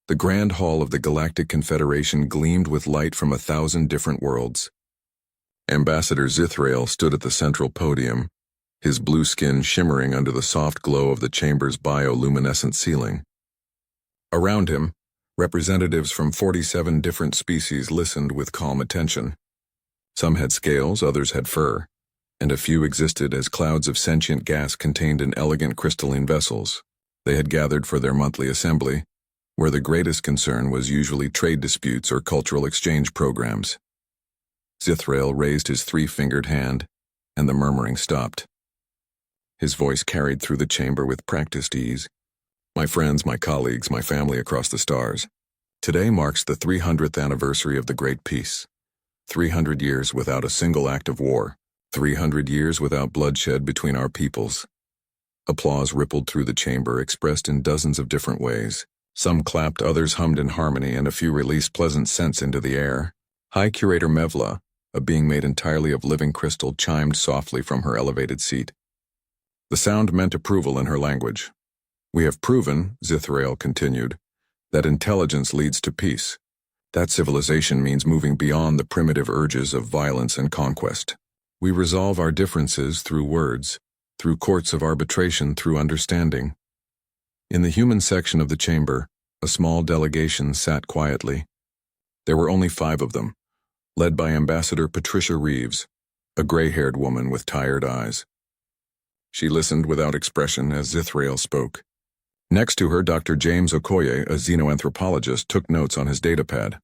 The grand hall of the Galactic Confederation gleamed with light from 1,000 different worlds. Ambassador Zithrael stood at the central podium, his blue skin shimmering under the soft glow of the chamber's bioluminescent ceiling. Around him, representatives from 47 different species listened with calm attention. Some had scales, others had fur, and a few existed as clouds of sentient gas contained in elegant crystalline vessels. They had gathered for their monthly assembly, where the greatest concern was usually trade disputes or cultural exchange programs. Zithrael raised his three-fingered hand, and the murmuring stopped. His voice carried through the chamber with practiced ease. My friends, my colleagues, my family across the stars. Today marks the 300th anniversary of the Great Peace. 300 years without a single act of war. 300 years without bloodshed between our peoples. Applause rippled through the chamber, expressed in dozens of different ways. Some clapped, others hummed in harmony, and a few released pleasant scents into the air. High Curator Mevla, a being made entirely of living crystal, chimed softly from her elevated seat. The sound meant approval in her language. We have proven, Zithrael continued, that intelligence leads to peace. That civilization means moving beyond the primitive urges of violence and conquest. We resolve our differences through words, through courts of arbitration, through understanding. In the human section of the chamber, a small delegation sat quietly. There were only 5 of them, led by Ambassador Patricia Reeves, a gray-haired woman with tired eyes. She listened without expression as Zithrael spoke. Next to her, Dr. James Okoye, a xenoanthropologist, took notes on his datapad.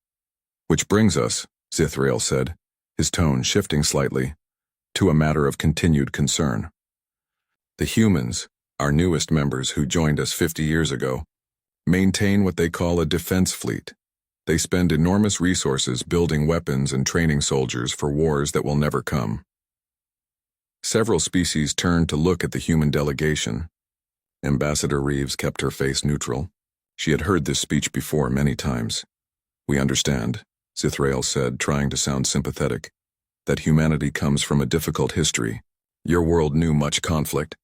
Which brings us, Zithrael said, his tone shifting slightly, to a matter of continued concern. The humans, our newest members who joined us 50 years ago, maintain what they call a defense fleet. They spend enormous resources building weapons and training soldiers for wars that will never come. Several species turned to look at the human delegation. Ambassador Reeves kept her face neutral. She had heard this speech before many times. We understand, Zithrael said, trying to sound sympathetic, that humanity comes from a difficult history. Your world knew much conflict.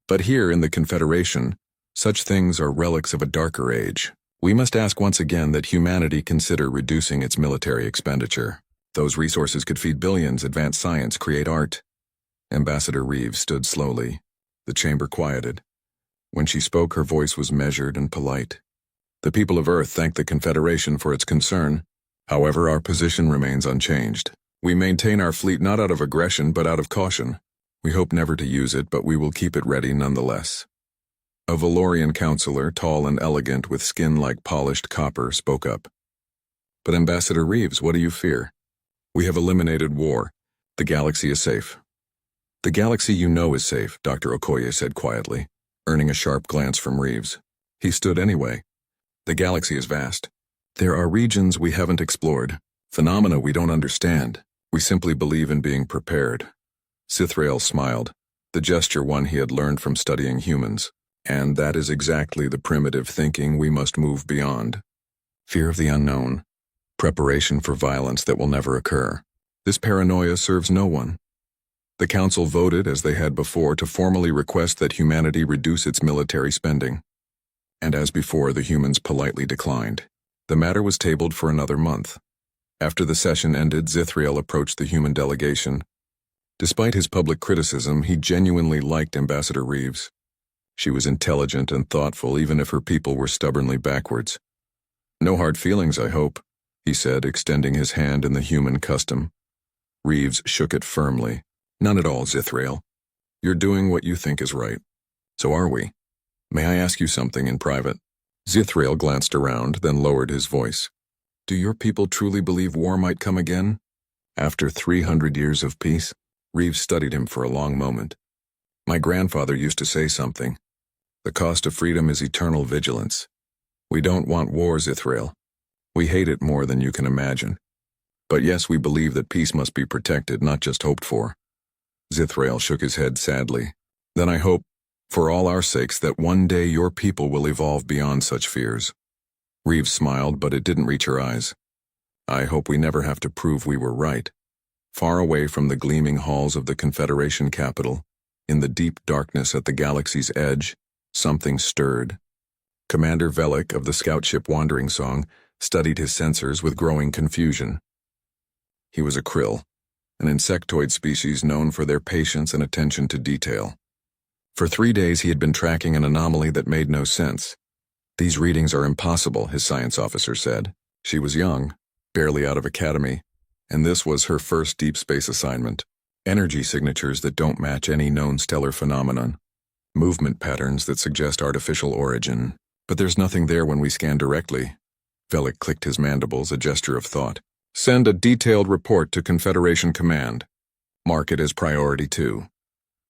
But here in the Confederation, such things are relics of a darker age. We must ask once again that humanity consider reducing its military expenditure. Those resources could feed billions, advance science, create art. Ambassador Reeves stood slowly. The chamber quieted. When she spoke, her voice was measured and polite. The people of Earth thank the Confederation for its concern. However, our position remains unchanged. We maintain our fleet not out of aggression but out of caution. We hope never to use it, but we will keep it ready nonetheless. A Valorian counselor, tall and elegant with skin like polished copper, spoke up. But Ambassador Reeves, what do you fear? We have eliminated war. The galaxy is safe. The galaxy you know is safe, Dr. Okoye said quietly, earning a sharp glance from Reeves. He stood anyway. The galaxy is vast. There are regions we haven't explored, phenomena we don't understand. We simply believe in being prepared. Zithrael smiled, the gesture one he had learned from studying humans. And that is exactly the primitive thinking we must move beyond. Fear of the unknown. Preparation for violence that will never occur. This paranoia serves no one. The Council voted, as they had before, to formally request that humanity reduce its military spending. And as before, the humans politely declined. The matter was tabled for another month. After the session ended, Zithrael approached the human delegation. Despite his public criticism, he genuinely liked Ambassador Reeves. She was intelligent and thoughtful, even if her people were stubbornly backwards. No hard feelings, I hope, he said, extending his hand in the human custom. Reeves shook it firmly. None at all, Zithrael. You're doing what you think is right. So are we. May I ask you something in private? Zithrael glanced around, then lowered his voice. Do your people truly believe war might come again? After 300 years of peace? Reeves studied him for a long moment. My grandfather used to say something. The cost of freedom is eternal vigilance. We don't want war, Zithrael. We hate it more than you can imagine. But yes, we believe that peace must be protected, not just hoped for. Zithrael shook his head sadly. Then I hope, for all our sakes, that one day your people will evolve beyond such fears. Reeves smiled, but it didn't reach her eyes. I hope we never have to prove we were right. Far away from the gleaming halls of the Confederation capital, in the deep darkness at the galaxy's edge, something stirred. Commander Velik of the scout ship Wandering Song studied his sensors with growing confusion. He was a krill, an insectoid species known for their patience and attention to detail. For 3 days he had been tracking an anomaly that made no sense. "These readings are impossible," his science officer said. She was young, barely out of academy, and this was her first deep space assignment. Energy signatures that don't match any known stellar phenomenon. Movement patterns that suggest artificial origin. But there's nothing there when we scan directly. Velik clicked his mandibles, a gesture of thought. "Send a detailed report to Confederation Command. Mark it as Priority 2.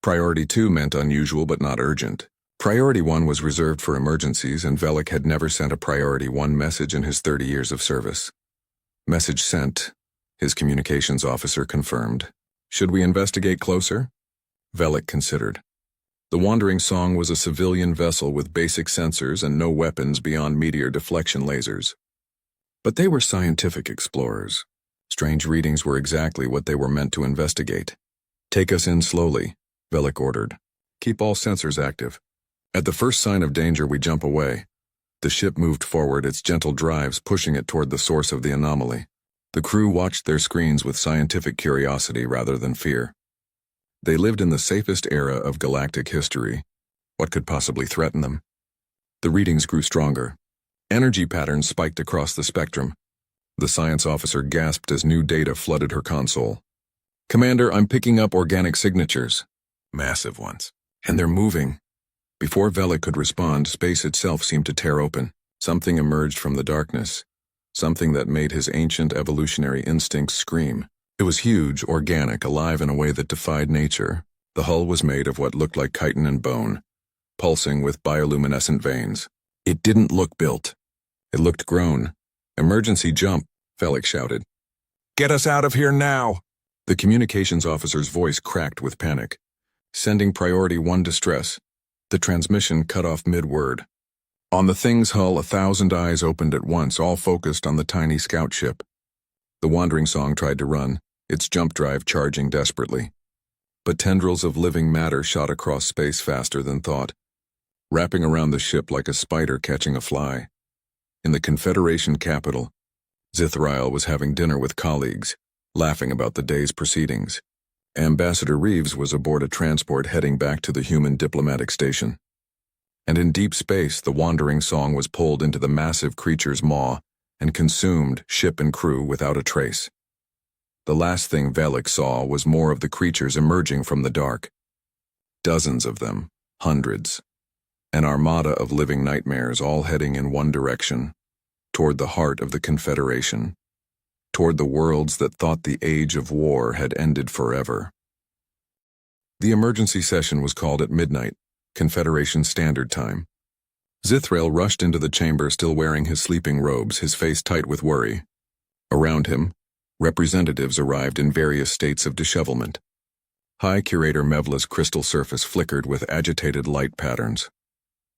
Priority 2 meant unusual but not urgent. Priority 1 was reserved for emergencies, and Velik had never sent a Priority 1 message in his 30 years of service. Message sent, his communications officer confirmed. Should we investigate closer? Velik considered. The Wandering Song was a civilian vessel with basic sensors and no weapons beyond meteor deflection lasers. But they were scientific explorers. Strange readings were exactly what they were meant to investigate. Take us in slowly, Velik ordered. Keep all sensors active. At the first sign of danger, we jump away. The ship moved forward, its gentle drives pushing it toward the source of the anomaly. The crew watched their screens with scientific curiosity rather than fear. They lived in the safest era of galactic history. What could possibly threaten them? The readings grew stronger. Energy patterns spiked across the spectrum. The science officer gasped as new data flooded her console. Commander, I'm picking up organic signatures. Massive ones. And they're moving. Before Velik could respond, space itself seemed to tear open. Something emerged from the darkness. Something that made his ancient evolutionary instincts scream. It was huge, organic, alive in a way that defied nature. The hull was made of what looked like chitin and bone, pulsing with bioluminescent veins. It didn't look built. It looked grown. Emergency jump, Velik shouted. Get us out of here now! The communications officer's voice cracked with panic. Sending Priority 1 distress. The transmission cut off mid-word. On the thing's hull, 1,000 eyes opened at once, all focused on the tiny scout ship. The Wandering Song tried to run, its jump drive charging desperately. But tendrils of living matter shot across space faster than thought, wrapping around the ship like a spider catching a fly. In the Confederation capital, Zithrael was having dinner with colleagues, laughing about the day's proceedings. Ambassador Reeves was aboard a transport heading back to the human diplomatic station. And in deep space, the Wandering Song was pulled into the massive creature's maw and consumed ship and crew without a trace. The last thing Velik saw was more of the creatures emerging from the dark. Dozens of them, hundreds. An armada of living nightmares all heading in one direction, toward the heart of the Confederation, toward the worlds that thought the age of war had ended forever. The emergency session was called at midnight, Confederation Standard Time. Zithrael rushed into the chamber still wearing his sleeping robes, his face tight with worry. Around him, representatives arrived in various states of dishevelment. High Curator Mevla's crystal surface flickered with agitated light patterns.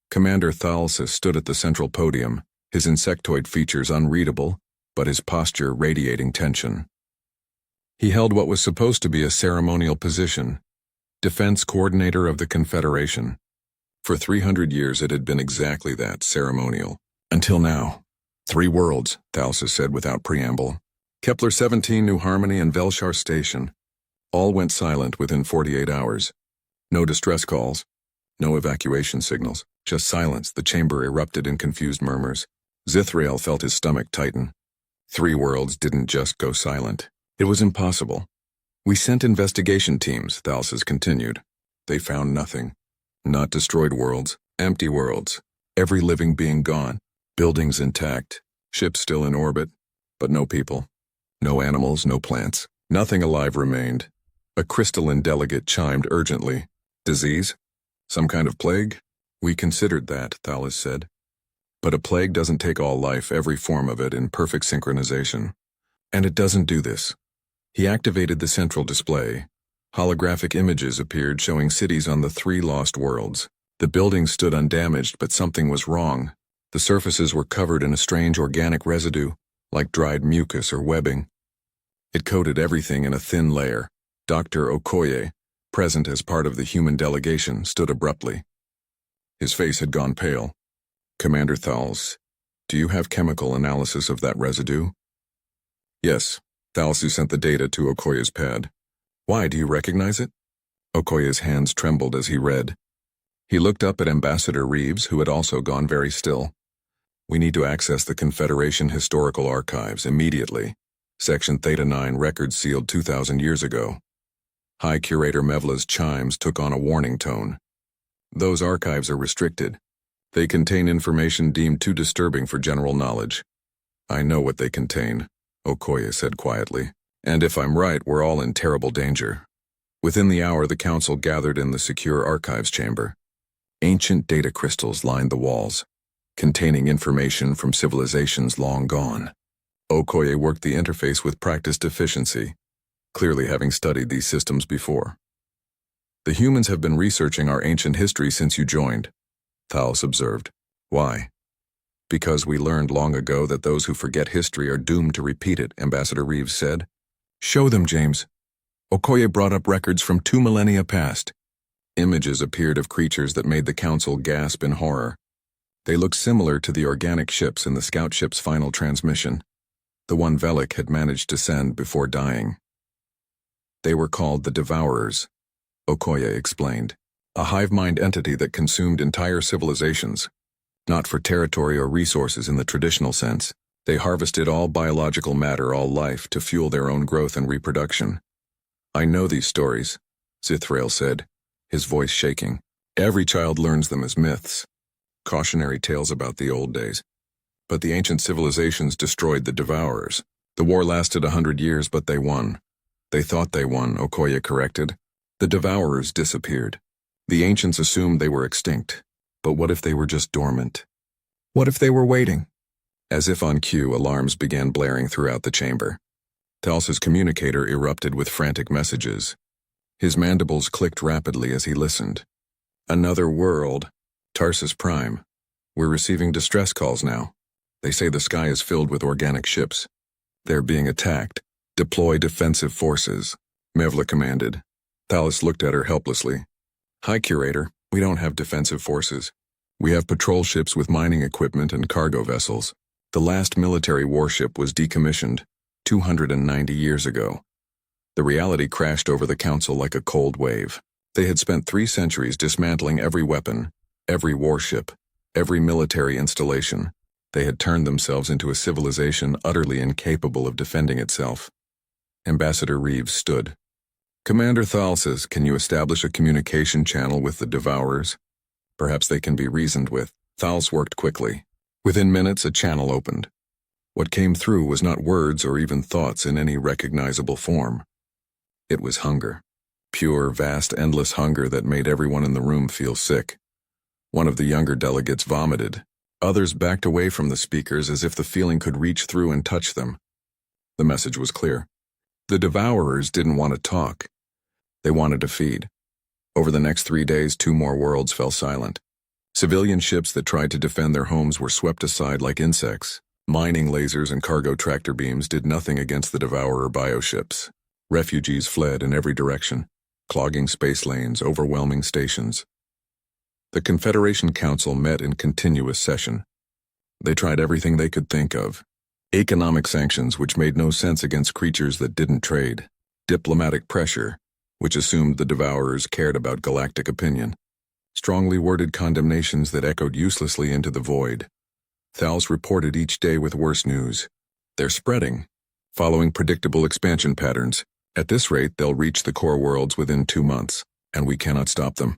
Commander Thalsis stood at the central podium, his insectoid features unreadable, but his posture radiating tension. He held what was supposed to be a ceremonial position, Defense Coordinator of the Confederation. For 300 years it had been exactly that, ceremonial. Until now. 3 worlds, Thalsis said without preamble. Kepler 17, New Harmony, and Velshar Station. All went silent within 48 hours. No distress calls. No evacuation signals. Just silence. The chamber erupted in confused murmurs. Zithrael felt his stomach tighten. 3 worlds didn't just go silent. It was impossible. We sent investigation teams, Thalsis continued. They found nothing. Not destroyed worlds, empty worlds. Every living being gone. Buildings intact. Ships still in orbit. But no people. No animals, no plants. Nothing alive remained. A crystalline delegate chimed urgently. Disease? Some kind of plague? We considered that, Thallis said. But a plague doesn't take all life, every form of it, in perfect synchronization. And it doesn't do this. He activated the central display. Holographic images appeared showing cities on the 3 lost worlds. The buildings stood undamaged, but something was wrong. The surfaces were covered in a strange organic residue, like dried mucus or webbing. It coated everything in a thin layer. Dr. Okoye, present as part of the human delegation, stood abruptly. His face had gone pale. Commander Thals, do you have chemical analysis of that residue? Yes, Thalsu sent the data to Okoye's pad. Why, do you recognize it? Okoye's hands trembled as he read. He looked up at Ambassador Reeves, who had also gone very still. We need to access the Confederation Historical Archives immediately. Section Theta 9 records sealed 2,000 years ago. High Curator Mevla's chimes took on a warning tone. Those archives are restricted. They contain information deemed too disturbing for general knowledge. I know what they contain, Okoye said quietly. And if I'm right, we're all in terrible danger. Within the hour, the council gathered in the secure archives chamber. Ancient data crystals lined the walls, containing information from civilizations long gone. Okoye worked the interface with practiced efficiency, clearly having studied these systems before. The humans have been researching our ancient history since you joined, Thals observed. Why? Because we learned long ago that those who forget history are doomed to repeat it, Ambassador Reeves said. Show them, James. Okoye brought up records from 2 millennia past. Images appeared of creatures that made the council gasp in horror. They looked similar to the organic ships in the scout ship's final transmission, the one Velik had managed to send before dying. They were called the Devourers, Okoye explained, a hive-mind entity that consumed entire civilizations. Not for territory or resources in the traditional sense. They harvested all biological matter, all life, to fuel their own growth and reproduction. I know these stories, Zithrael said, his voice shaking. Every child learns them as myths, cautionary tales about the old days. But the ancient civilizations destroyed the Devourers. The war lasted 100 years, but they won. They thought they won, Okoye corrected. The Devourers disappeared. The ancients assumed they were extinct. But what if they were just dormant? What if they were waiting? As if on cue, alarms began blaring throughout the chamber. Tals's communicator erupted with frantic messages. His mandibles clicked rapidly as he listened. Another world. Tarsus Prime. We're receiving distress calls now. They say the sky is filled with organic ships. They're being attacked. Deploy defensive forces, Mevla commanded. Thales looked at her helplessly. High Curator, we don't have defensive forces. We have patrol ships with mining equipment and cargo vessels. The last military warship was decommissioned 290 years ago. The reality crashed over the council like a cold wave. They had spent 3 centuries dismantling every weapon, every warship, every military installation. They had turned themselves into a civilization utterly incapable of defending itself. Ambassador Reeves stood. Commander Thalses, can you establish a communication channel with the Devourers? Perhaps they can be reasoned with. Thals worked quickly. Within minutes, a channel opened. What came through was not words or even thoughts in any recognizable form. It was hunger. Pure, vast, endless hunger that made everyone in the room feel sick. One of the younger delegates vomited. Others backed away from the speakers as if the feeling could reach through and touch them. The message was clear. The Devourers didn't want to talk. They wanted to feed. Over the next 3 days, 2 more worlds fell silent. Civilian ships that tried to defend their homes were swept aside like insects. Mining lasers and cargo tractor beams did nothing against the Devourer bioships. Refugees fled in every direction, clogging space lanes, overwhelming stations. The Confederation Council met in continuous session. They tried everything they could think of. Economic sanctions, which made no sense against creatures that didn't trade. Diplomatic pressure, which assumed the Devourers cared about galactic opinion. Strongly worded condemnations that echoed uselessly into the void. Thals reported each day with worse news. They're spreading, following predictable expansion patterns. At this rate, they'll reach the core worlds within 2 months, and we cannot stop them.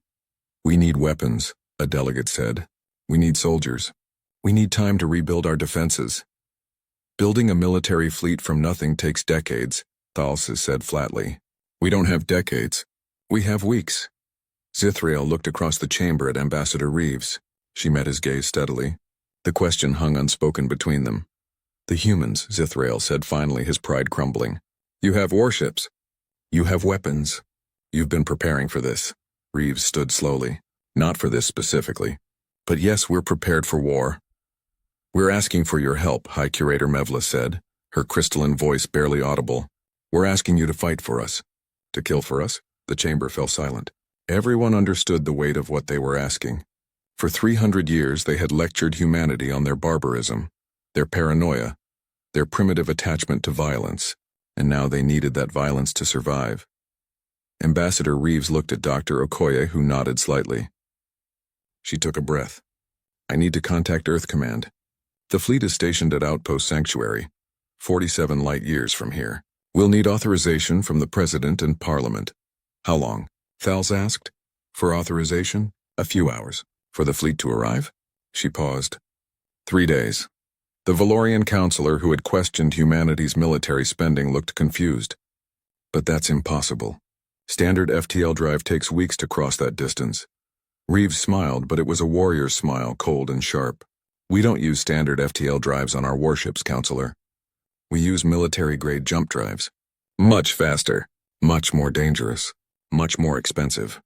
We need weapons, a delegate said. We need soldiers. We need time to rebuild our defenses. Building a military fleet from nothing takes decades, Thals said flatly. We don't have decades. We have weeks. Zithrael looked across the chamber at Ambassador Reeves. She met his gaze steadily. The question hung unspoken between them. The humans, Zithrael said finally, his pride crumbling. You have warships. You have weapons. You've been preparing for this. Reeves stood slowly. Not for this specifically. But yes, we're prepared for war. We're asking for your help, High Curator Mevla said, her crystalline voice barely audible. We're asking you to fight for us. To kill for us? The chamber fell silent. Everyone understood the weight of what they were asking. For 300 years they had lectured humanity on their barbarism, their paranoia, their primitive attachment to violence, and now they needed that violence to survive. Ambassador Reeves looked at Dr. Okoye, who nodded slightly. She took a breath. I need to contact Earth Command. The fleet is stationed at Outpost Sanctuary, 47 light years from here. We'll need authorization from the President and Parliament. How long? Thals asked. For authorization? A few hours. For the fleet to arrive? She paused. 3 days. The Valorian counselor who had questioned humanity's military spending looked confused. But that's impossible. Standard FTL drive takes weeks to cross that distance. Reeves smiled, but it was a warrior's smile, cold and sharp. We don't use standard FTL drives on our warships, counselor. We use military-grade jump drives. Much faster, much more dangerous, much more expensive.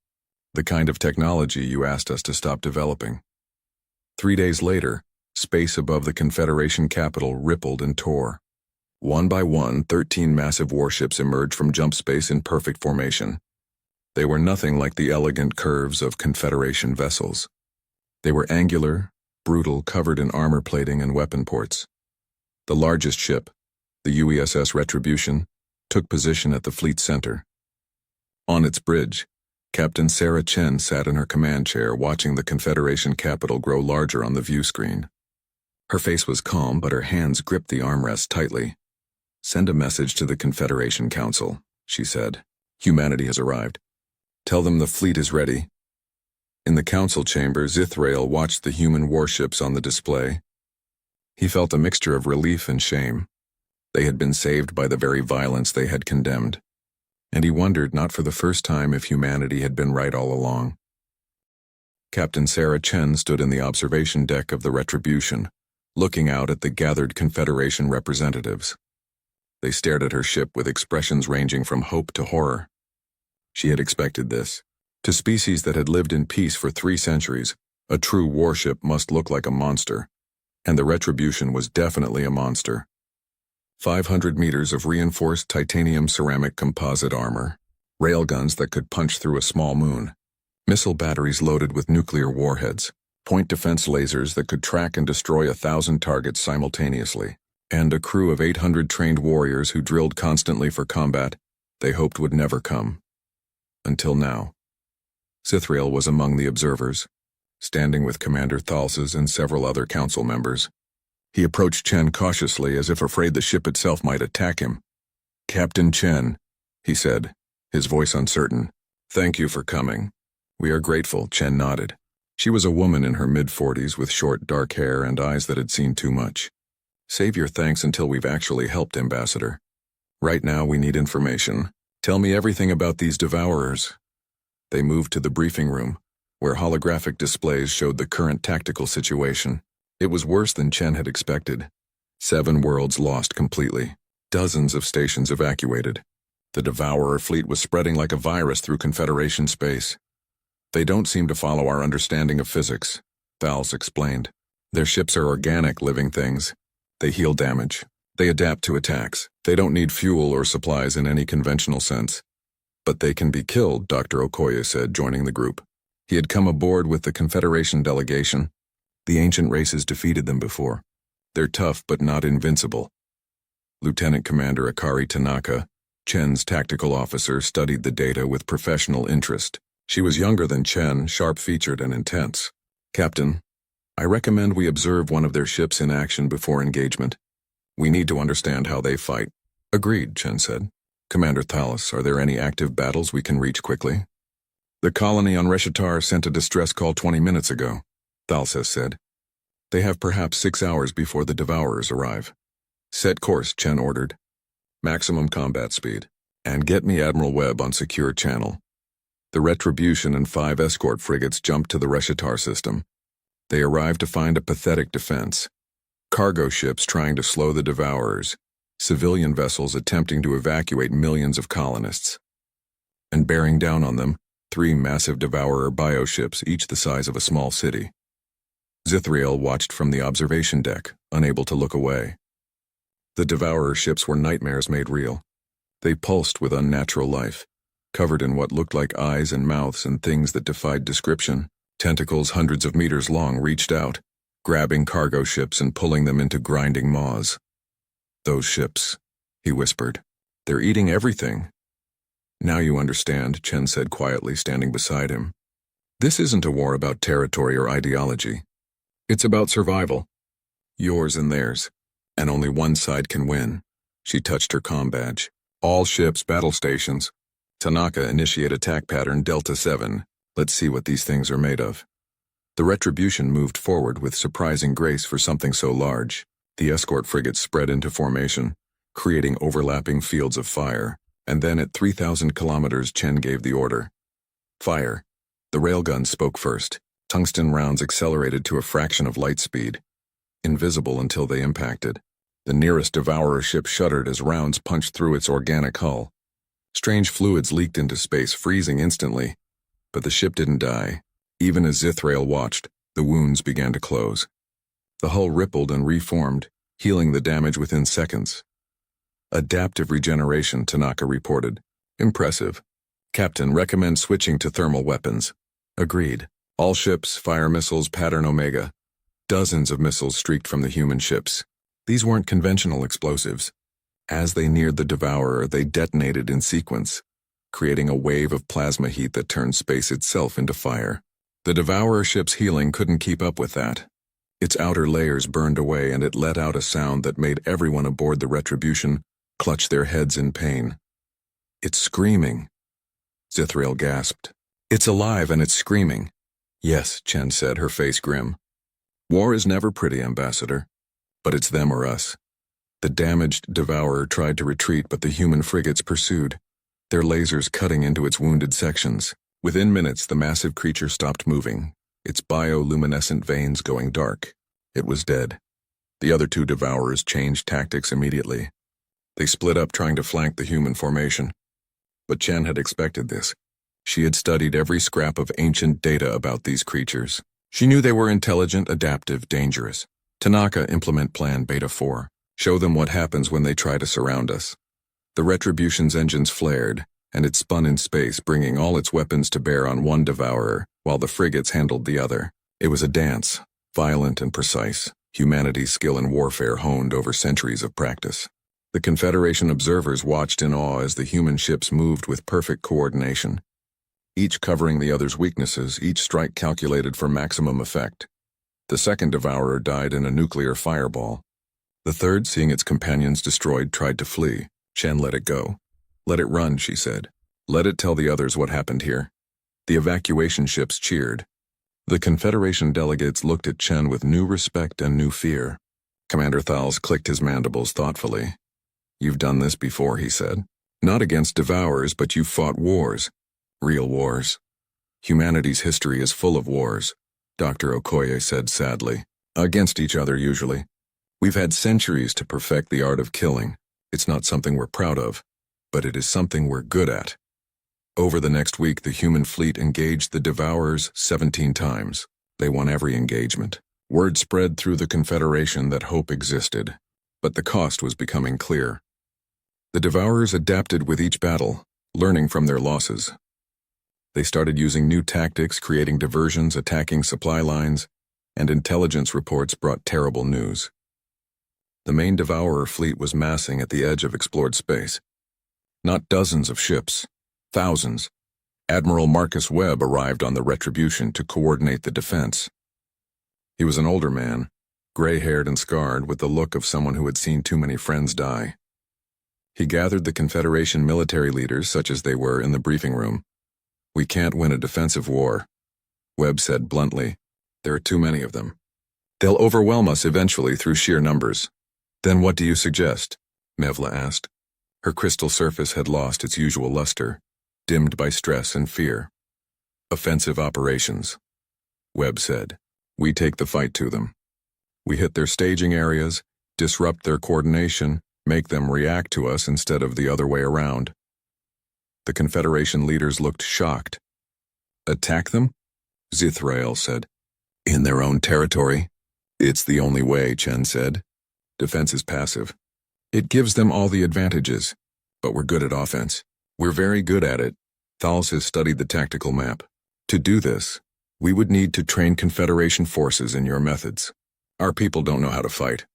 The kind of technology you asked us to stop developing. 3 days later, space above the Confederation capital rippled and tore. One by one, 13 massive warships emerged from jump space in perfect formation. They were nothing like the elegant curves of Confederation vessels. They were angular, brutal, covered in armor plating and weapon ports. The largest ship, the UESS Retribution, took position at the fleet's center. On its bridge, Captain Sarah Chen sat in her command chair watching the Confederation capital grow larger on the view screen. Her face was calm, but her hands gripped the armrest tightly. Send a message to the Confederation Council, she said. Humanity has arrived. Tell them the fleet is ready. In the council chamber, Zithrael watched the human warships on the display. He felt a mixture of relief and shame. They had been saved by the very violence they had condemned. And he wondered, not for the first time, if humanity had been right all along. Captain Sarah Chen stood in the observation deck of the Retribution, looking out at the gathered Confederation representatives. They stared at her ship with expressions ranging from hope to horror. She had expected this. To species that had lived in peace for 3 centuries, a true warship must look like a monster, and the Retribution was definitely a monster. 500 meters of reinforced titanium ceramic composite armor, railguns that could punch through a small moon, missile batteries loaded with nuclear warheads, point defense lasers that could track and destroy 1,000 targets simultaneously, and a crew of 800 trained warriors who drilled constantly for combat they hoped would never come. Until now. Zithrael was among the observers, standing with Commander Thalses and several other council members. He approached Chen cautiously, as if afraid the ship itself might attack him. Captain Chen, he said, his voice uncertain. Thank you for coming. We are grateful, Chen nodded. She was a woman in her mid-40s with short, dark hair and eyes that had seen too much. Save your thanks until we've actually helped, Ambassador. Right now we need information. Tell me everything about these devourers. They moved to the briefing room, where holographic displays showed the current tactical situation. It was worse than Chen had expected. 7 worlds lost completely. Dozens of stations evacuated. The Devourer fleet was spreading like a virus through Confederation space. They don't seem to follow our understanding of physics, Thals explained. Their ships are organic living things. They heal damage. They adapt to attacks. They don't need fuel or supplies in any conventional sense. But they can be killed, Dr. Okoye said, joining the group. He had come aboard with the Confederation delegation. The ancient races defeated them before. They're tough but not invincible. Lieutenant Commander Akari Tanaka, Chen's tactical officer, studied the data with professional interest. She was younger than Chen, sharp-featured and intense. Captain, I recommend we observe one of their ships in action before engagement. We need to understand how they fight. Agreed, Chen said. Commander Thalles, are there any active battles we can reach quickly? The colony on Reshitar sent a distress call 20 minutes ago, Thalses said. They have perhaps 6 hours before the Devourers arrive. Set course, Chen ordered. Maximum combat speed. And get me Admiral Webb on secure channel. The Retribution and 5 escort frigates jumped to the Reshitar system. They arrived to find a pathetic defense. Cargo ships trying to slow the Devourers. Civilian vessels attempting to evacuate millions of colonists. And bearing down on them, 3 massive Devourer bioships, each the size of a small city. Zithrael watched from the observation deck, unable to look away. The Devourer ships were nightmares made real. They pulsed with unnatural life, covered in what looked like eyes and mouths and things that defied description. Tentacles hundreds of meters long reached out, grabbing cargo ships and pulling them into grinding maws. "Those ships," he whispered. "They're eating everything." "Now you understand," Chen said quietly, standing beside him. "This isn't a war about territory or ideology. It's about survival. Yours and theirs. And only one side can win." She touched her comm badge. "All ships, battle stations. Tanaka, initiate attack pattern Delta 7. Let's see what these things are made of." The Retribution moved forward with surprising grace for something so large. The escort frigates spread into formation, creating overlapping fields of fire, and then at 3,000 kilometers Chen gave the order. "Fire." The railguns spoke first. Tungsten rounds accelerated to a fraction of light speed, invisible until they impacted. The nearest Devourer ship shuddered as rounds punched through its organic hull. Strange fluids leaked into space, freezing instantly. But the ship didn't die. Even as Zithrael watched, the wounds began to close. The hull rippled and reformed, healing the damage within seconds. "Adaptive regeneration," Tanaka reported. "Impressive. Captain, recommend switching to thermal weapons." "Agreed. All ships, fire missiles, pattern Omega." Dozens of missiles streaked from the human ships. These weren't conventional explosives. As they neared the Devourer, they detonated in sequence, creating a wave of plasma heat that turned space itself into fire. The Devourer ship's healing couldn't keep up with that. Its outer layers burned away, and it let out a sound that made everyone aboard the Retribution clutch their heads in pain. "It's screaming," Zithrael gasped. "It's alive and it's screaming." "Yes," Chen said, her face grim. "War is never pretty, Ambassador. But it's them or us." The damaged Devourer tried to retreat, but the human frigates pursued, their lasers cutting into its wounded sections. Within minutes, the massive creature stopped moving, its bioluminescent veins going dark. It was dead. The other two Devourers changed tactics immediately. They split up, trying to flank the human formation. But Chen had expected this. She had studied every scrap of ancient data about these creatures. She knew they were intelligent, adaptive, dangerous. "Tanaka, implement Plan Beta 4. Show them what happens when they try to surround us." The Retribution's engines flared, and it spun in space, bringing all its weapons to bear on one Devourer, while the frigates handled the other. It was a dance, violent and precise, humanity's skill in warfare honed over centuries of practice. The Confederation observers watched in awe as the human ships moved with perfect coordination, each covering the other's weaknesses, each strike calculated for maximum effect. The second Devourer died in a nuclear fireball. The third, seeing its companions destroyed, tried to flee. Chen let it go. "Let it run," she said. "Let it tell the others what happened here." The evacuation ships cheered. The Confederation delegates looked at Chen with new respect and new fear. Commander Thals clicked his mandibles thoughtfully. "You've done this before," he said. "Not against Devourers, but you've fought wars. Real wars. Humanity's history is full of wars," Dr. Okoye said sadly. "Against each other, usually. We've had centuries to perfect the art of killing. It's not something we're proud of, but it is something we're good at." Over the next week, the human fleet engaged the Devourers 17 times. They won every engagement. Word spread through the Confederation that hope existed, but the cost was becoming clear. The Devourers adapted with each battle, learning from their losses. They started using new tactics, creating diversions, attacking supply lines, and intelligence reports brought terrible news. The main Devourer fleet was massing at the edge of explored space. Not dozens of ships, thousands. Admiral Marcus Webb arrived on the Retribution to coordinate the defense. He was an older man, gray-haired and scarred, with the look of someone who had seen too many friends die. He gathered the Confederation military leaders, such as they were, in the briefing room. "We can't win a defensive war," Webb said bluntly. "There are too many of them. They'll overwhelm us eventually through sheer numbers." "Then what do you suggest?" Mevla asked. Her crystal surface had lost its usual luster, dimmed by stress and fear. "Offensive operations," Webb said. "We take the fight to them. We hit their staging areas, disrupt their coordination, make them react to us instead of the other way around." The Confederation leaders looked shocked. "Attack them?" Zithrael said. "In their own territory? It's the only way," Chen said. "Defense is passive. It gives them all the advantages, but we're good at offense. We're very good at it." Thals has studied the tactical map. To do this, We would need to train Confederation forces in your methods. Our people don't know how to fight.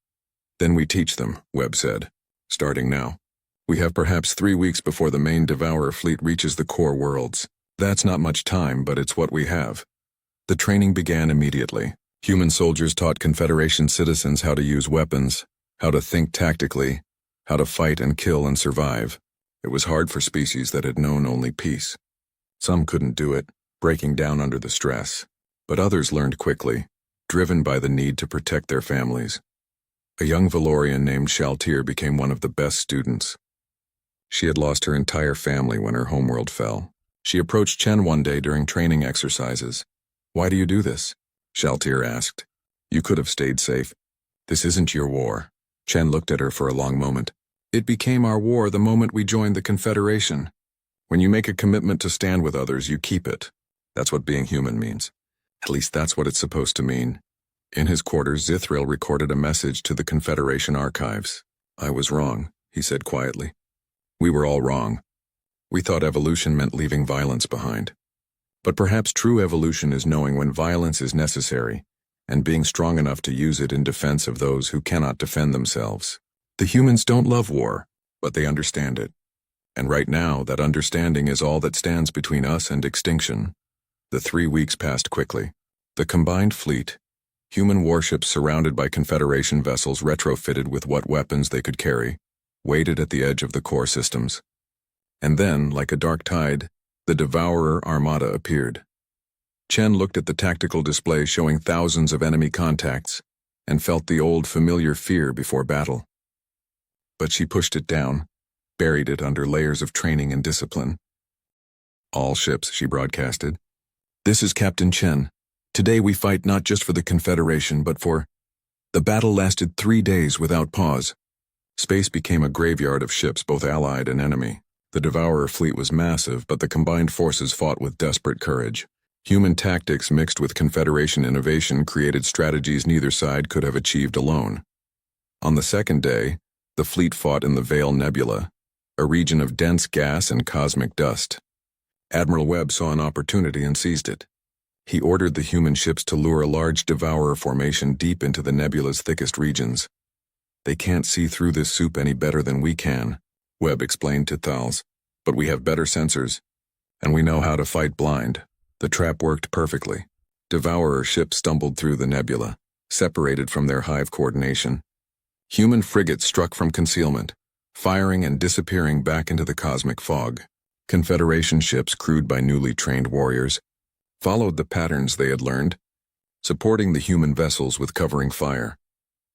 Then we teach them, Webb said. Starting now. We have perhaps 3 weeks before the main Devourer fleet reaches the core worlds. That's not much time, but it's what we have. The training began immediately. Human soldiers taught Confederation citizens how to use weapons, how to think tactically, how to fight and kill and survive. It was hard for species that had known only peace. Some couldn't do it, breaking down under the stress. But others learned quickly, driven by the need to protect their families. A young Valorian named Shaltir became one of the best students. She had lost her entire family when her homeworld fell. She approached Chen one day during training exercises. "Why do you do this?" Shaltir asked. "You could have stayed safe. This isn't your war." Chen looked at her for a long moment. "It became our war the moment we joined the Confederation. When you make a commitment to stand with others, you keep it. That's what being human means. At least that's what it's supposed to mean." In his quarters, Zithrael recorded a message to the Confederation archives. "I was wrong," he said quietly. "We were all wrong. We thought evolution meant leaving violence behind. But perhaps true evolution is knowing when violence is necessary and being strong enough to use it in defense of those who cannot defend themselves. The humans don't love war, but they understand it. And right now, that understanding is all that stands between us and extinction." The 3 weeks passed quickly. The combined fleet, human warships surrounded by Confederation vessels retrofitted with what weapons they could carry, waited at the edge of the core systems. And then, like a dark tide, the Devourer Armada appeared. Chen looked at the tactical display showing thousands of enemy contacts and felt the old familiar fear before battle. But she pushed it down, buried it under layers of training and discipline. "All ships," she broadcasted. "This is Captain Chen. Today we fight not just for the Confederation, but for..." The battle lasted 3 days without pause. Space became a graveyard of ships, both allied and enemy. The Devourer fleet was massive, but the combined forces fought with desperate courage. Human tactics mixed with Confederation innovation created strategies neither side could have achieved alone. On the second day, the fleet fought in the Veil Nebula, a region of dense gas and cosmic dust. Admiral Webb saw an opportunity and seized it. He ordered the human ships to lure a large Devourer formation deep into the nebula's thickest regions. "They can't see through this soup any better than we can," Webb explained to Thals. "But we have better sensors, and we know how to fight blind." The trap worked perfectly. Devourer ships stumbled through the nebula, separated from their hive coordination. Human frigates struck from concealment, firing and disappearing back into the cosmic fog. Confederation ships, crewed by newly trained warriors, followed the patterns they had learned, supporting the human vessels with covering fire.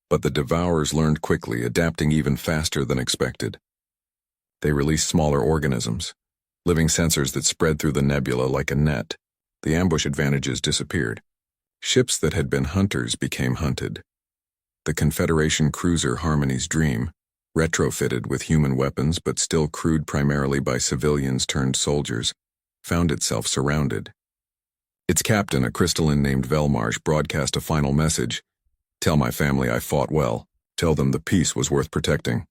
But the Devourers learned quickly, adapting even faster than expected. They released smaller organisms, living sensors that spread through the nebula like a net. The ambush advantages disappeared. Ships that had been hunters became hunted. The Confederation cruiser Harmony's Dream, retrofitted with human weapons but still crewed primarily by civilians turned soldiers, found itself surrounded. Its captain, a crystalline named Velmarsh, broadcast a final message. "Tell my family I fought well. Tell them the peace was worth protecting."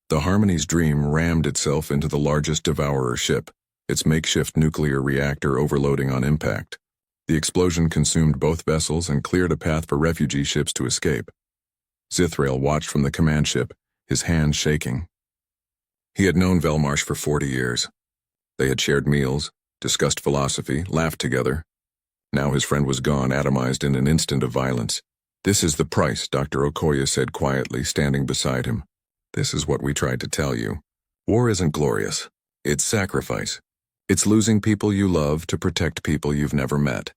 The Harmony's Dream rammed itself into the largest Devourer ship, its makeshift nuclear reactor overloading on impact. The explosion consumed both vessels and cleared a path for refugee ships to escape. Zithrael watched from the command ship, his hands shaking. He had known Velmarsh for 40 years. They had shared meals, discussed philosophy, laughed together. Now his friend was gone, atomized in an instant of violence. "This is the price," Dr. Okoye said quietly, standing beside him. "This is what we tried to tell you. War isn't glorious. It's sacrifice. It's losing people you love to protect people you've never met."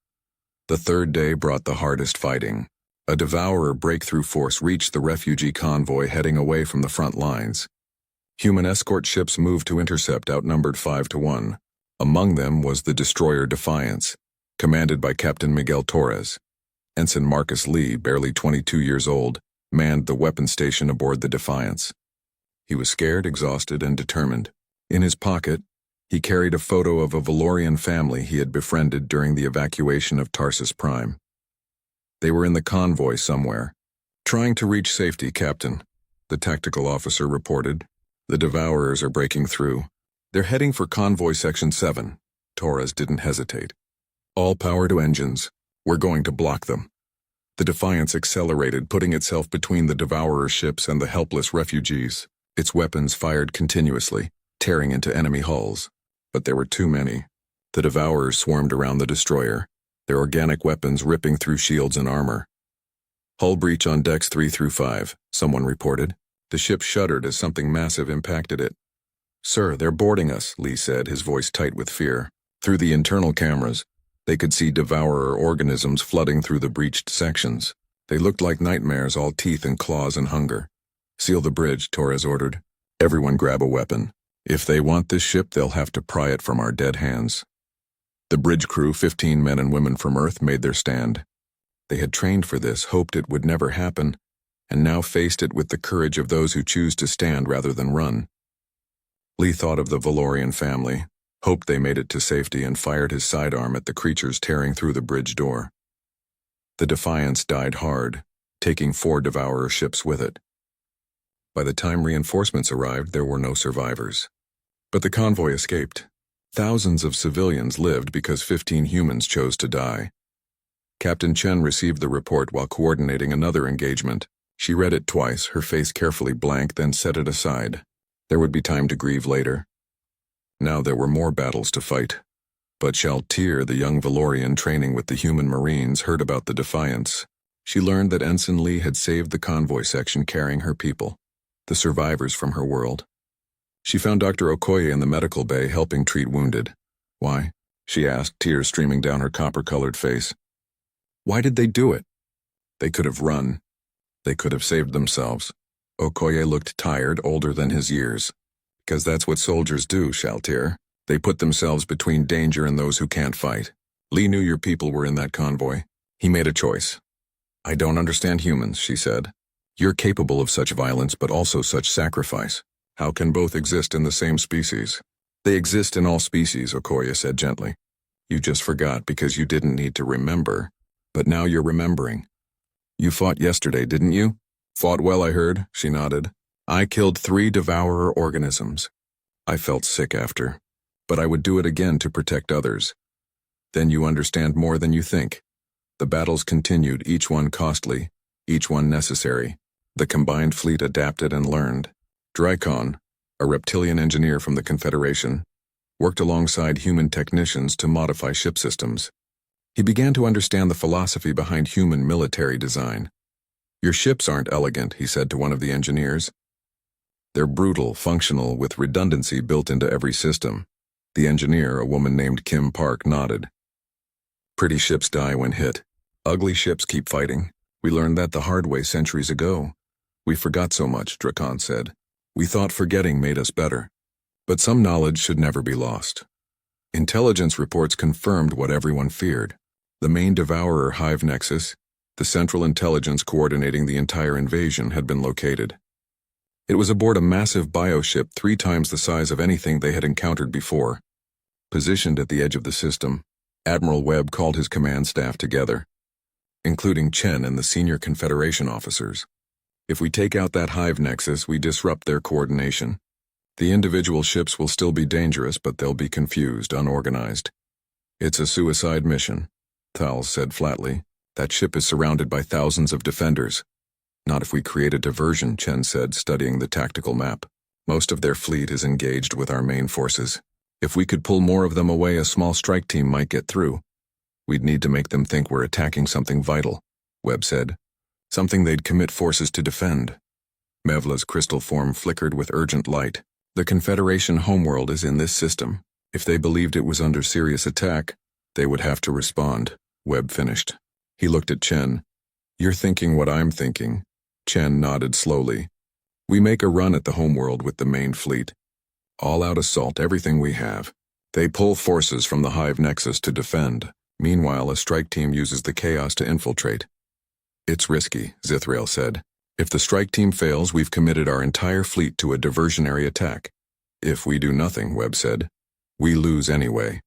The third day brought the hardest fighting. A Devourer breakthrough force reached the refugee convoy heading away from the front lines. Human escort ships moved to intercept, outnumbered 5-1. Among them was the destroyer Defiance, commanded by Captain Miguel Torres. Ensign Marcus Lee, barely 22 years old, manned the weapon station aboard the Defiance. He was scared, exhausted, and determined. In his pocket, he carried a photo of a Valorian family he had befriended during the evacuation of Tarsus Prime. They were in the convoy somewhere. "Trying to reach safety, Captain," the tactical officer reported. "The Devourers are breaking through. They're heading for Convoy Section 7. Torres didn't hesitate. All power to engines. We're going to block them. The Defiance accelerated, putting itself between the Devourer ships and the helpless refugees. Its weapons fired continuously, tearing into enemy hulls. But there were too many. The Devourers swarmed around the destroyer, their organic weapons ripping through shields and armor. Hull breach on decks 3 through 5, someone reported. The ship shuddered as something massive impacted it. "Sir, they're boarding us," Lee said, his voice tight with fear. Through the internal cameras, they could see Devourer organisms flooding through the breached sections. They looked like nightmares, all teeth and claws and hunger. "Seal the bridge," Torres ordered. "Everyone grab a weapon. If they want this ship, they'll have to pry it from our dead hands." The bridge crew, 15 men and women from Earth, made their stand. They had trained for this, hoped it would never happen, and now faced it with the courage of those who choose to stand rather than run. Lee thought of the Valorian family, hoped they made it to safety, and fired his sidearm at the creatures tearing through the bridge door. The Defiance died hard, taking 4 Devourer ships with it. By the time reinforcements arrived, there were no survivors. But the convoy escaped. Thousands of civilians lived because 15 humans chose to die. Captain Chen received the report while coordinating another engagement. She read it twice, her face carefully blank, then set it aside. There would be time to grieve later. Now there were more battles to fight. But Shaltir, the young Valorian training with the human Marines, heard about the Defiance. She learned that Ensign Lee had saved the convoy section carrying her people, the survivors from her world. She found Dr. Okoye in the medical bay helping treat wounded. "Why?" she asked, tears streaming down her copper-colored face. "Why did they do it?" "They could have run. They could have saved themselves." Okoye looked tired, older than his years. "'Cause that's what soldiers do, Shaltir. They put themselves between danger and those who can't fight. Lee knew your people were in that convoy. He made a choice." "I don't understand humans," she said. "You're capable of such violence, but also such sacrifice. How can both exist in the same species?" "They exist in all species," Okoye said gently. "You just forgot because you didn't need to remember. But now you're remembering. You fought yesterday, didn't you?" "Fought well, I heard," she nodded. "I killed 3 Devourer organisms. I felt sick after. But I would do it again to protect others." "Then you understand more than you think." The battles continued, each one costly, each one necessary. The combined fleet adapted and learned. Drykon, a reptilian engineer from the Confederation, worked alongside human technicians to modify ship systems. He began to understand the philosophy behind human military design. "Your ships aren't elegant," he said to one of the engineers. "They're brutal, functional, with redundancy built into every system." The engineer, a woman named Kim Park, nodded. "Pretty ships die when hit. Ugly ships keep fighting. We learned that the hard way centuries ago. We forgot so much," Drakon said. "We thought forgetting made us better. But some knowledge should never be lost." Intelligence reports confirmed what everyone feared. The main Devourer hive nexus, the central intelligence coordinating the entire invasion, had been located. It was aboard a massive bioship 3 times the size of anything they had encountered before. Positioned at the edge of the system, Admiral Webb called his command staff together, including Chen and the senior Confederation officers. "If we take out that hive nexus, we disrupt their coordination. The individual ships will still be dangerous, but they'll be confused, unorganized. It's a suicide mission," Thals said flatly. "That ship is surrounded by thousands of defenders." "Not if we create a diversion," Chen said, studying the tactical map. "Most of their fleet is engaged with our main forces. If we could pull more of them away, a small strike team might get through. We'd need to make them think we're attacking something vital," Webb said. "Something they'd commit forces to defend." Mevla's crystal form flickered with urgent light. "The Confederation homeworld is in this system. If they believed it was under serious attack, they would have to respond," Webb finished. He looked at Chen. "You're thinking what I'm thinking." Chen nodded slowly. "We make a run at the homeworld with the main fleet. All-out assault, everything we have. They pull forces from the hive nexus to defend. Meanwhile, a strike team uses the chaos to infiltrate." "It's risky," Zithrael said. "If the strike team fails, we've committed our entire fleet to a diversionary attack." "If we do nothing," Webb said, "we lose anyway.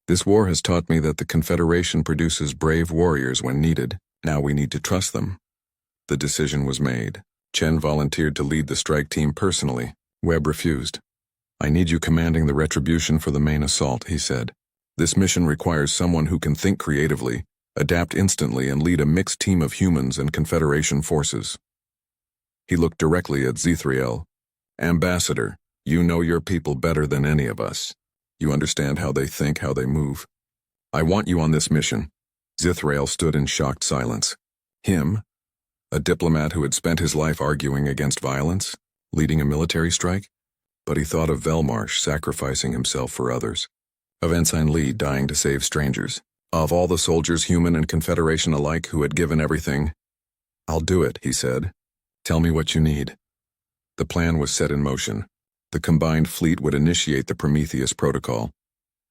This war has taught me that the Confederation produces brave warriors when needed. Now we need to trust them." The decision was made. Chen volunteered to lead the strike team personally. Webb refused. "I need you commanding the retribution for the main assault," he said. This mission requires someone who can think creatively, adapt instantly, and lead a mixed team of humans and Confederation forces. He looked directly at Zithriel. Ambassador, you know your people better than any of us. You understand how they think, how they move. I want you on this mission. Zithriel stood in shocked silence. Him? A diplomat who had spent his life arguing against violence, leading a military strike? But he thought of Velmarsh sacrificing himself for others, of Ensign Lee dying to save strangers, of all the soldiers, human and Confederation alike, who had given everything. I'll do it, he said. Tell me what you need. The plan was set in motion. The combined fleet would initiate the Prometheus Protocol,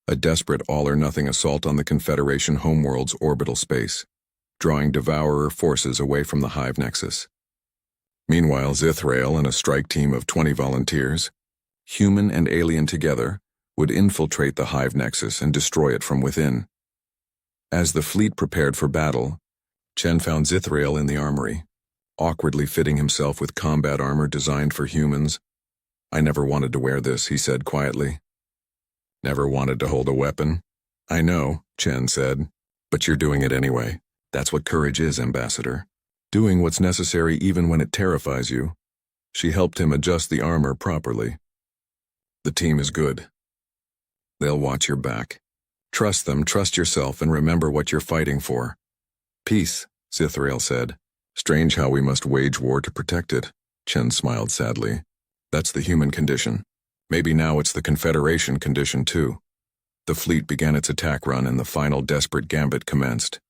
a desperate all-or-nothing assault on the Confederation homeworld's orbital space, drawing Devourer forces away from the Hive Nexus. Meanwhile, Zithrael and a strike team of 20 volunteers, human and alien together, would infiltrate the Hive Nexus and destroy it from within. As the fleet prepared for battle, Chen found Zithrael in the armory, awkwardly fitting himself with combat armor designed for humans. I never wanted to wear this, he said quietly. Never wanted to hold a weapon? I know, Chen said, but you're doing it anyway. That's what courage is, Ambassador. Doing what's necessary even when it terrifies you. She helped him adjust the armor properly. The team is good. They'll watch your back. Trust them, trust yourself, and remember what you're fighting for. Peace, Zithrael said. Strange how we must wage war to protect it. Chen smiled sadly. That's the human condition. Maybe now it's the Confederation condition too. The fleet began its attack run and the final desperate gambit commenced.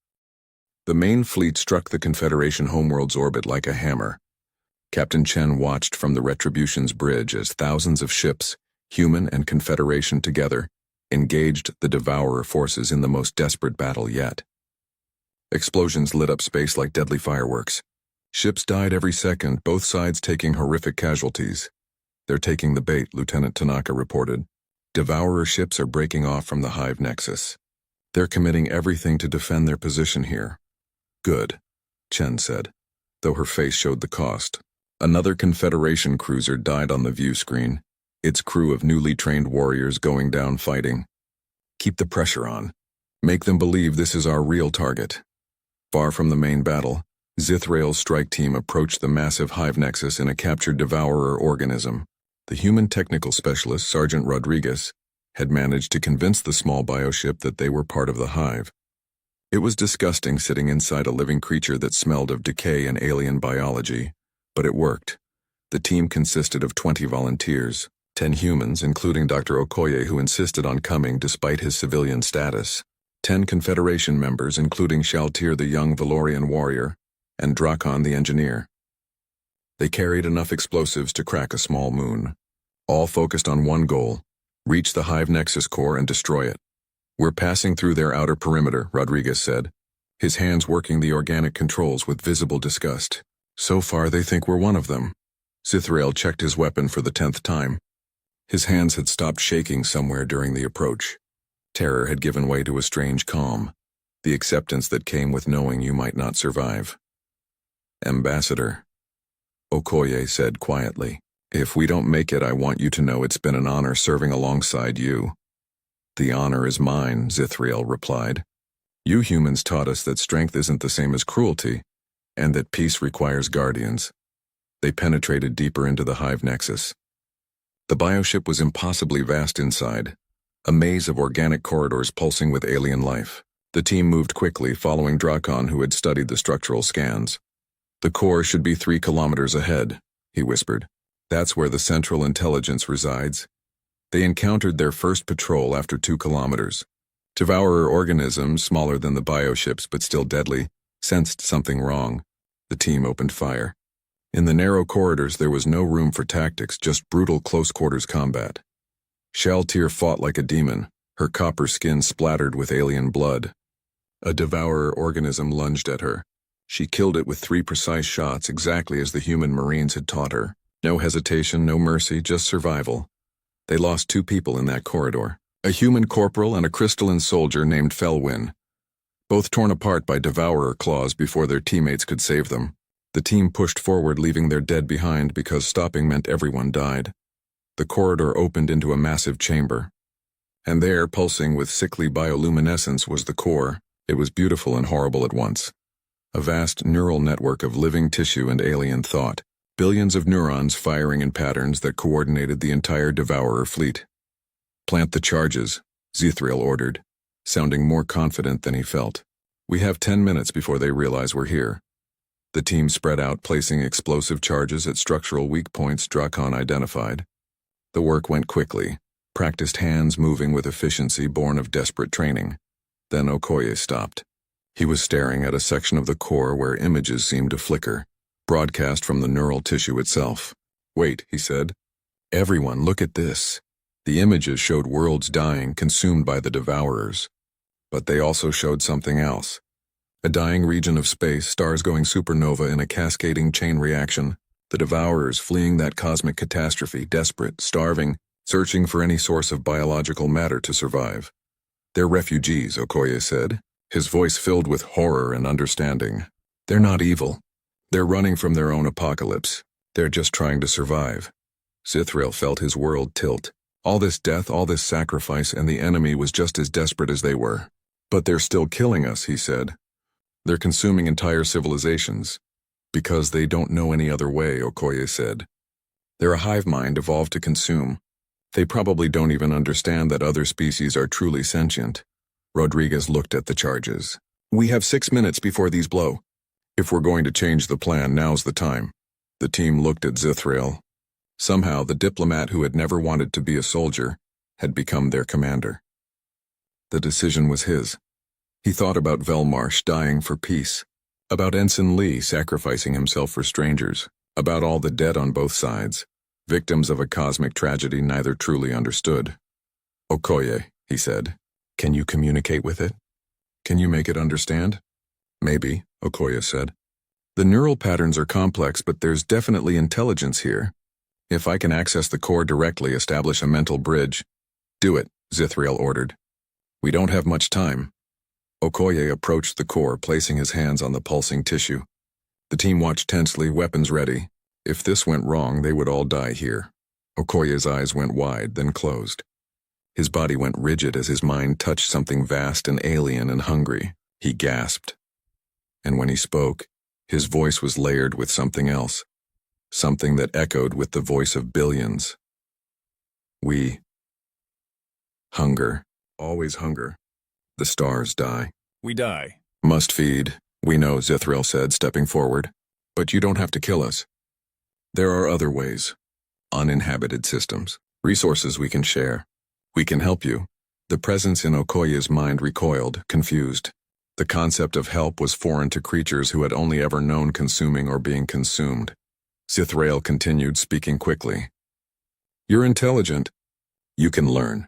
The main fleet struck the Confederation homeworld's orbit like a hammer. Captain Chen watched from the Retribution's bridge as thousands of ships, human and Confederation together, engaged the Devourer forces in the most desperate battle yet. Explosions lit up space like deadly fireworks. Ships died every second, both sides taking horrific casualties. They're taking the bait, Lieutenant Tanaka reported. Devourer ships are breaking off from the Hive Nexus. They're committing everything to defend their position here. Good, Chen said, though her face showed the cost. Another Confederation cruiser died on the view screen, its crew of newly trained warriors going down fighting. Keep the pressure on. Make them believe this is our real target. Far from the main battle, Zithrael's strike team approached the massive Hive Nexus in a captured Devourer organism. The human technical specialist, Sergeant Rodriguez, had managed to convince the small bioship that they were part of the Hive. It was disgusting sitting inside a living creature that smelled of decay and alien biology, but it worked. The team consisted of 20 volunteers, 10 humans, including Dr. Okoye, who insisted on coming despite his civilian status, 10 Confederation members, including Shaltir the young Valorian warrior, and Drakon the engineer. They carried enough explosives to crack a small moon, all focused on one goal: reach the Hive Nexus core and destroy it. We're passing through their outer perimeter, Rodriguez said, his hands working the organic controls with visible disgust. So far they think we're one of them. Zithrael checked his weapon for the 10th time. His hands had stopped shaking somewhere during the approach. Terror had given way to a strange calm, the acceptance that came with knowing you might not survive. Ambassador, Okoye said quietly, if we don't make it, I want you to know it's been an honor serving alongside you. The honor is mine, Zithriel replied. You humans taught us that strength isn't the same as cruelty, and that peace requires guardians. They penetrated deeper into the Hive Nexus. The bioship was impossibly vast inside, a maze of organic corridors pulsing with alien life. The team moved quickly, following Drakon, who had studied the structural scans. The core should be 3 kilometers ahead, he whispered. That's where the Central Intelligence resides. They encountered their first patrol after 2 kilometers. Devourer organisms, smaller than the bioships but still deadly, sensed something wrong. The team opened fire. In the narrow corridors there was no room for tactics, just brutal close-quarters combat. Shaltir fought like a demon, her copper skin splattered with alien blood. A devourer organism lunged at her. She killed it with 3 precise shots, exactly as the human Marines had taught her. No hesitation, no mercy, just survival. They lost 2 people in that corridor, a human corporal and a crystalline soldier named Felwyn, both torn apart by devourer claws before their teammates could save them. The team pushed forward, leaving their dead behind because stopping meant everyone died. The corridor opened into a massive chamber. And there, pulsing with sickly bioluminescence, was the core. It was beautiful and horrible at once. A vast neural network of living tissue and alien thought. Billions of neurons firing in patterns that coordinated the entire Devourer fleet. "Plant the charges," Zithriel ordered, sounding more confident than he felt. "We have 10 minutes before they realize we're here." The team spread out, placing explosive charges at structural weak points Drakon identified. The work went quickly, practiced hands moving with efficiency born of desperate training. Then Okoye stopped. He was staring at a section of the core where images seemed to flicker, broadcast from the neural tissue itself. "Wait," he said. "Everyone, look at this." The images showed worlds dying, consumed by the Devourers. But they also showed something else. A dying region of space, stars going supernova in a cascading chain reaction, the Devourers fleeing that cosmic catastrophe, desperate, starving, searching for any source of biological matter to survive. "They're refugees," Okoye said, his voice filled with horror and understanding. "They're not evil. They're running from their own apocalypse. They're just trying to survive." Zithriel felt his world tilt. All this death, all this sacrifice, and the enemy was just as desperate as they were. "But they're still killing us," he said. "They're consuming entire civilizations." "Because they don't know any other way," Okoye said. "They're a hive mind evolved to consume. They probably don't even understand that other species are truly sentient." Rodriguez looked at the charges. "We have 6 minutes before these blow. If we're going to change the plan, now's the time." The team looked at Zithriel. Somehow, the diplomat who had never wanted to be a soldier had become their commander. The decision was his. He thought about Velmarsh dying for peace, about Ensign Lee sacrificing himself for strangers, about all the dead on both sides, victims of a cosmic tragedy neither truly understood. "Okoye," he said, "can you communicate with it? Can you make it understand?" "Maybe," Okoye said. "The neural patterns are complex, but there's definitely intelligence here. If I can access the core directly, establish a mental bridge." "Do it," Zithriel ordered. "We don't have much time." Okoye approached the core, placing his hands on the pulsing tissue. The team watched tensely, weapons ready. If this went wrong, they would all die here. Okoye's eyes went wide, then closed. His body went rigid as his mind touched something vast and alien and hungry. He gasped. And when he spoke, his voice was layered with something else. Something that echoed with the voice of billions. "We hunger, always hunger. The stars die. We die. Must feed, we know," Zithriel said, stepping forward. "But you don't have to kill us. There are other ways. Uninhabited systems. Resources we can share. We can help you." The presence in Okoye's mind recoiled, confused. The concept of help was foreign to creatures who had only ever known consuming or being consumed. Zithriel continued, speaking quickly. "You're intelligent. You can learn.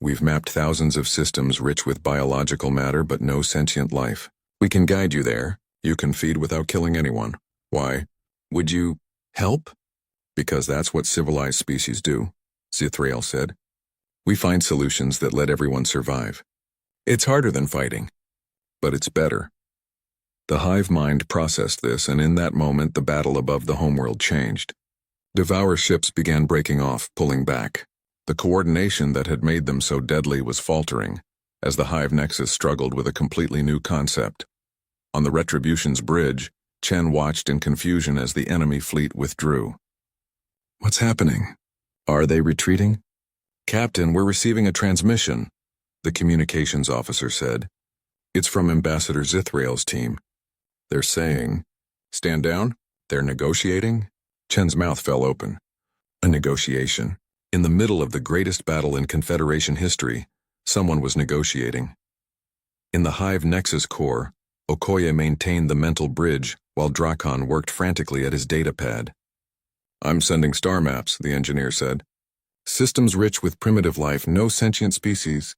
We've mapped thousands of systems rich with biological matter but no sentient life. We can guide you there. You can feed without killing anyone. Why? Would you help?" "Because that's what civilized species do," Zithriel said. "We find solutions that let everyone survive. It's harder than fighting, but it's better." The hive mind processed this, and in that moment the battle above the homeworld changed. Devourer ships began breaking off, pulling back. The coordination that had made them so deadly was faltering, as the hive nexus struggled with a completely new concept. On the Retribution's bridge, Chen watched in confusion as the enemy fleet withdrew. "What's happening? Are they retreating?" "Captain, we're receiving a transmission," the communications officer said. "It's from Ambassador Zithriel's team. They're saying, 'Stand down?' They're negotiating?" Chen's mouth fell open. A negotiation. In the middle of the greatest battle in Confederation history, someone was negotiating. In the Hive Nexus core, Okoye maintained the mental bridge while Drakon worked frantically at his datapad. "I'm sending star maps," the engineer said. "Systems rich with primitive life, no sentient species.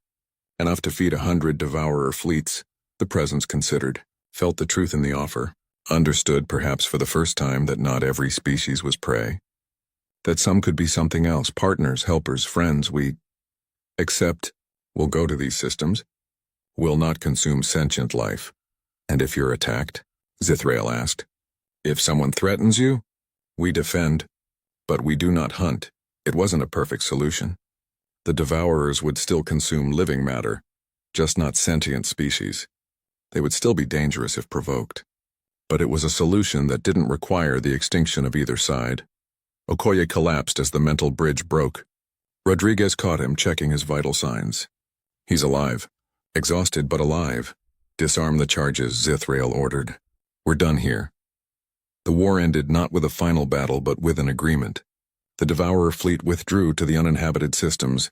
Enough to feed 100 devourer fleets." The presence considered, felt the truth in the offer, understood perhaps for the first time that not every species was prey. That some could be something else, partners, helpers, friends. Except, we'll go to these systems. We'll not consume sentient life. "And if you're attacked?" Zithriel asked. "If someone threatens you, we defend, but we do not hunt." It wasn't a perfect solution. The devourers would still consume living matter, just not sentient species. They would still be dangerous if provoked. But it was a solution that didn't require the extinction of either side. Okoye collapsed as the mental bridge broke. Rodriguez caught him, checking his vital signs. He's alive. Exhausted but alive. Disarm the charges, Zithrael ordered. We're done here. The war ended not with a final battle but with an agreement. The Devourer fleet withdrew to the uninhabited systems.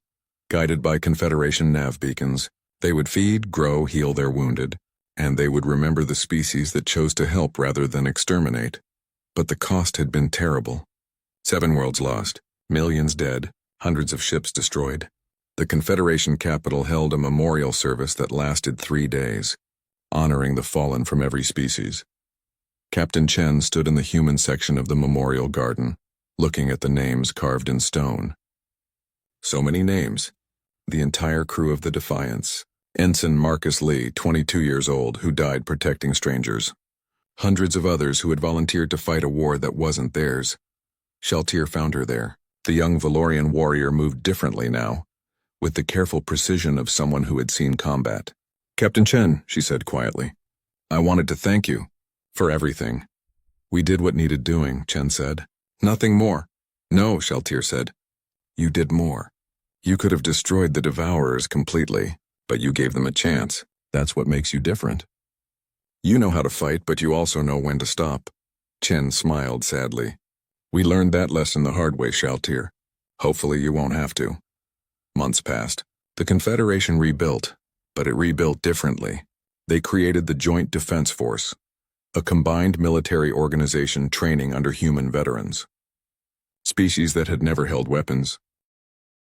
Guided by Confederation nav beacons, they would feed, grow, heal their wounded, and they would remember the species that chose to help rather than exterminate. But the cost had been terrible. 7 worlds lost, millions dead, hundreds of ships destroyed. The Confederation capital held a memorial service that lasted 3 days, honoring the fallen from every species. Captain Chen stood in the human section of the memorial garden, looking at the names carved in stone. So many names. The entire crew of the Defiance. Ensign Marcus Lee, 22 years old, who died protecting strangers. Hundreds of others who had volunteered to fight a war that wasn't theirs. Shaltir found her there. The young Valorian warrior moved differently now, with the careful precision of someone who had seen combat. Captain Chen, she said quietly, I wanted to thank you for everything. We did what needed doing, Chen said. Nothing more. No, Shaltir said. You did more. You could have destroyed the Devourers completely, but you gave them a chance. That's what makes you different. You know how to fight, but you also know when to stop. Chen smiled sadly. We learned that lesson the hard way, Shaltir. Hopefully you won't have to. Months passed. The Confederation rebuilt, but it rebuilt differently. They created the Joint Defense Force, a combined military organization training under human veterans. Species that had never held weapons,